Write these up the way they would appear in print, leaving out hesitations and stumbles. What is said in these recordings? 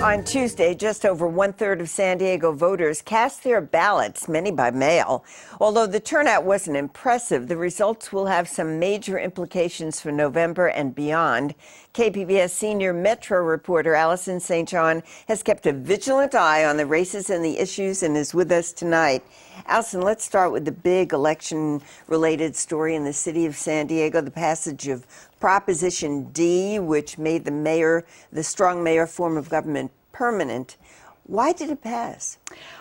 On Tuesday, just over one-third of San Diego voters cast their ballots, many by mail. Although the turnout wasn't impressive, the results will have some major implications for November and beyond. KPBS senior Metro reporter Allison St. John has kept a vigilant eye on the races and the issues and is with us tonight. Allison, let's start with the big election-related story in the city of San Diego, the passage of Proposition D, which made the strong mayor form of government permanent. Why did it pass?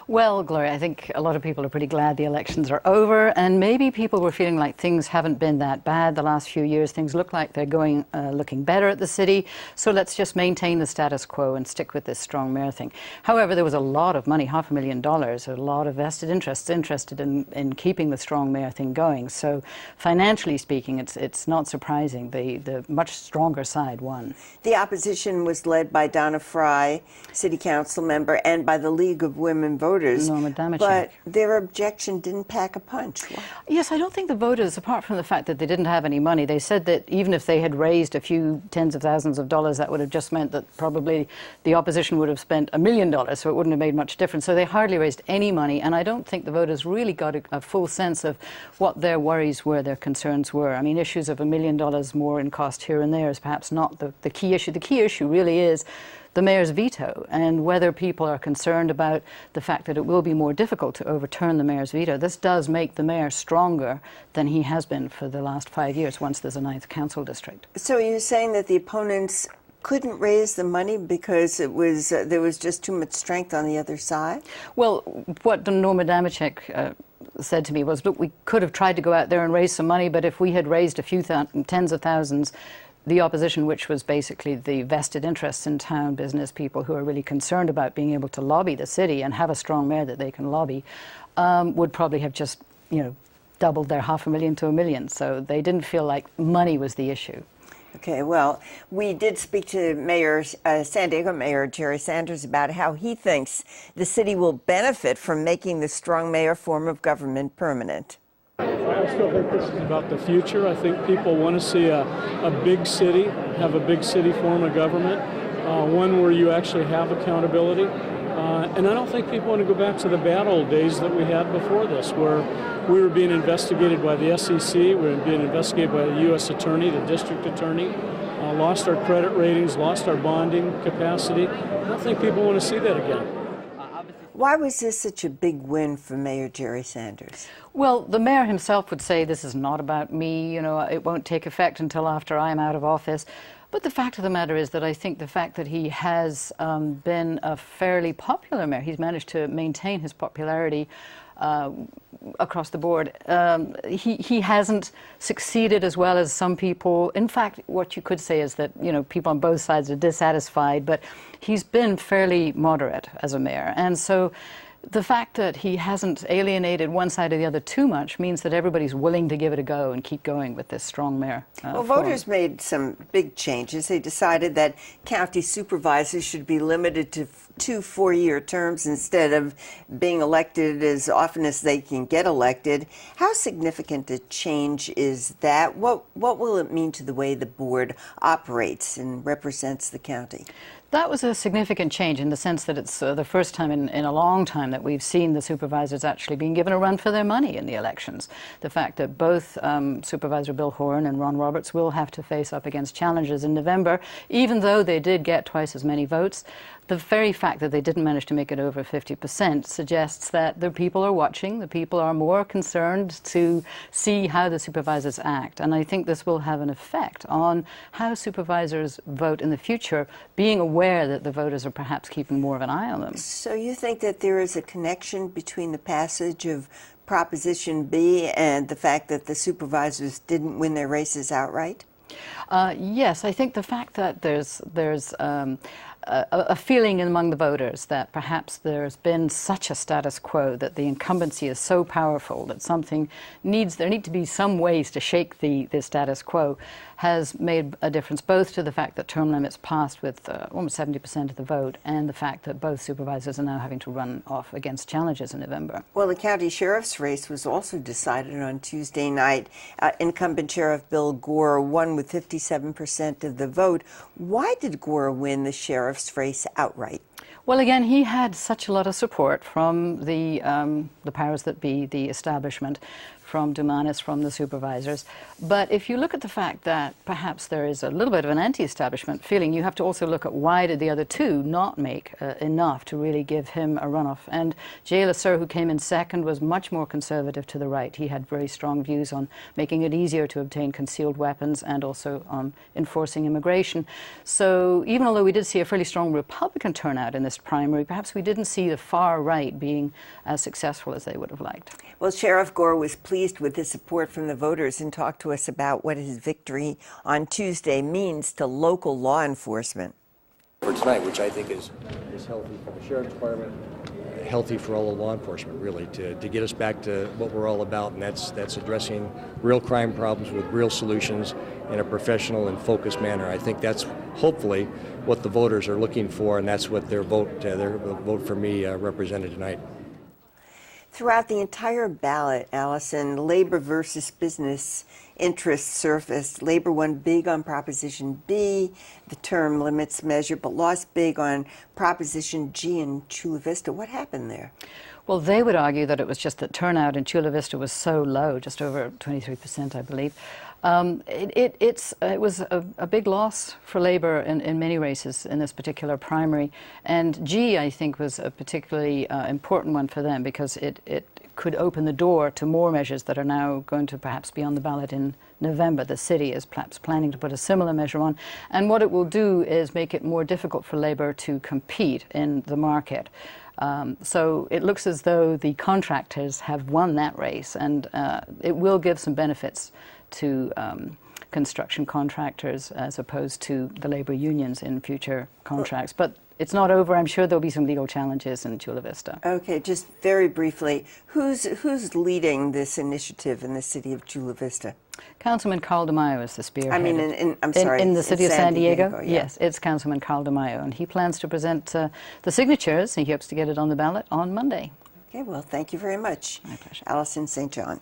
Well, Gloria, I think a lot of people are pretty glad the elections are over, and maybe people were feeling like things haven't been that bad the last few years. Things look like they're looking better at the city, so let's just maintain the status quo and stick with this strong mayor thing. However, there was a lot of money, $500,000, a lot of vested interests interested in keeping the strong mayor thing going. So financially speaking, it's not surprising the much stronger side won. The opposition was led by Donna Fry, city council member, and by the League of Women Voters. Norma Damachek. But their objection didn't pack a punch. Yes, I don't think the voters, apart from the fact that they didn't have any money, they said that even if they had raised a few tens of thousands of dollars, that would have just meant that probably the opposition would have spent $1 million, so it wouldn't have made much difference. So they hardly raised any money, and I don't think the voters really got a full sense of what their worries were, their concerns were. I mean, issues of $1 million more in cost here and there is perhaps not the key issue. The key issue really is the mayor's veto, and whether people are concerned about the fact that it will be more difficult to overturn the mayor's veto. This does make the mayor stronger than he has been for the last 5 years once there's a ninth council district. So you're saying that the opponents couldn't raise the money because there was just too much strength on the other side? Well, what Norma Damachek said to me was, look, we could have tried to go out there and raise some money, but if we had raised a few tens of thousands, the opposition, which was basically the vested interests in town, business people who are really concerned about being able to lobby the city and have a strong mayor that they can lobby, would probably have just, doubled their $500,000 to $1 million. So they didn't feel like money was the issue. Okay, well, we did speak to San Diego Mayor Jerry Sanders about how he thinks the city will benefit from making the strong mayor form of government permanent. I still think this is about the future. I think people want to see a big city, have a big city form of government, one where you actually have accountability. And I don't think people want to go back to the bad old days that we had before this, where we were being investigated by the SEC, we were being investigated by the U.S. Attorney, the District Attorney, lost our credit ratings, lost our bonding capacity. I don't think people want to see that again. Why was this such a big win for Mayor Jerry Sanders? Well, the mayor himself would say this is not about me, it won't take effect until after I'm out of office. But the fact of the matter is that I think the fact that he has been a fairly popular mayor, he's managed to maintain his popularity across the board. He hasn't succeeded as well as some people. In fact, what you could say is that, people on both sides are dissatisfied, but he's been fairly moderate as a mayor. And so the fact that he hasn't alienated one side or the other too much means that everybody's willing to give it a go and keep going with this strong mayor. Well, voters made some big changes. They decided that county supervisors should be limited to 2 4-year terms instead of being elected as often as they can get elected. How significant a change is that? What will it mean to the way the board operates and represents the county? That was a significant change in the sense that it's the first time in a long time that we've seen the supervisors actually being given a run for their money in the elections. The fact that both Supervisor Bill Horn and Ron Roberts will have to face up against challenges in November, even though they did get twice as many votes. The very fact that they didn't manage to make it over 50% suggests that the people are watching, the people are more concerned to see how the supervisors act. And I think this will have an effect on how supervisors vote in the future, being aware that the voters are perhaps keeping more of an eye on them. So you think that there is a connection between the passage of Proposition B and the fact that the supervisors didn't win their races outright? Yes, I think the fact that there's a feeling among the voters that perhaps there's been such a status quo, that the incumbency is so powerful that there need to be some ways to shake the status quo, has made a difference both to the fact that term limits passed with almost 70% of the vote and the fact that both supervisors are now having to run off against challenges in November. Well, the county sheriff's race was also decided on Tuesday night. Incumbent Sheriff Bill Gore won with 57% of the vote. Why did Gore win the sheriff's sheriff's race outright? Well, again, he had such a lot of support from the powers that be, the establishment, from Dumanis, from the supervisors. But if you look at the fact that perhaps there is a little bit of an anti-establishment feeling, you have to also look at why did the other two not make enough to really give him a runoff. And Jay Lasser, who came in second, was much more conservative to the right. He had very strong views on making it easier to obtain concealed weapons and also on enforcing immigration. So even although we did see a fairly strong Republican turnout in this primary, perhaps we didn't see the far right being as successful as they would have liked. Well, Sheriff Gore was pleased with the support from the voters and talked to us about what his victory on Tuesday means to local law enforcement. For tonight, which I think is healthy for the Sheriff's Department, healthy for all of law enforcement, really, to get us back to what we're all about, and that's addressing real crime problems with real solutions in a professional and focused manner. I think that's hopefully what the voters are looking for, and that's what their vote for me represented tonight. Throughout the entire ballot, Allison, labor versus business interests surfaced. Labor won big on Proposition B, the term limits measure, but lost big on Proposition G in Chula Vista. What happened there? Well, they would argue that it was just that turnout in Chula Vista was so low, just over 23%, I believe. It was a big loss for Labour in many races in this particular primary. And G, I think, was a particularly important one for them because it could open the door to more measures that are now going to perhaps be on the ballot in November. The city is perhaps planning to put a similar measure on. And what it will do is make it more difficult for Labour to compete in the market. So it looks as though the contractors have won that race, and it will give some benefits to construction contractors as opposed to the labour unions in future contracts. But it's not over. I'm sure there'll be some legal challenges in Chula Vista. Okay, just very briefly, who's leading this initiative in the city of Chula Vista? Councilman Carl DeMaio is the spearhead. I mean, in the city of San Diego? Yeah. Yes, it's Councilman Carl DeMaio, and he plans to present the signatures. He hopes to get it on the ballot on Monday. Okay, well, thank you very much. My pleasure. Allison St. John.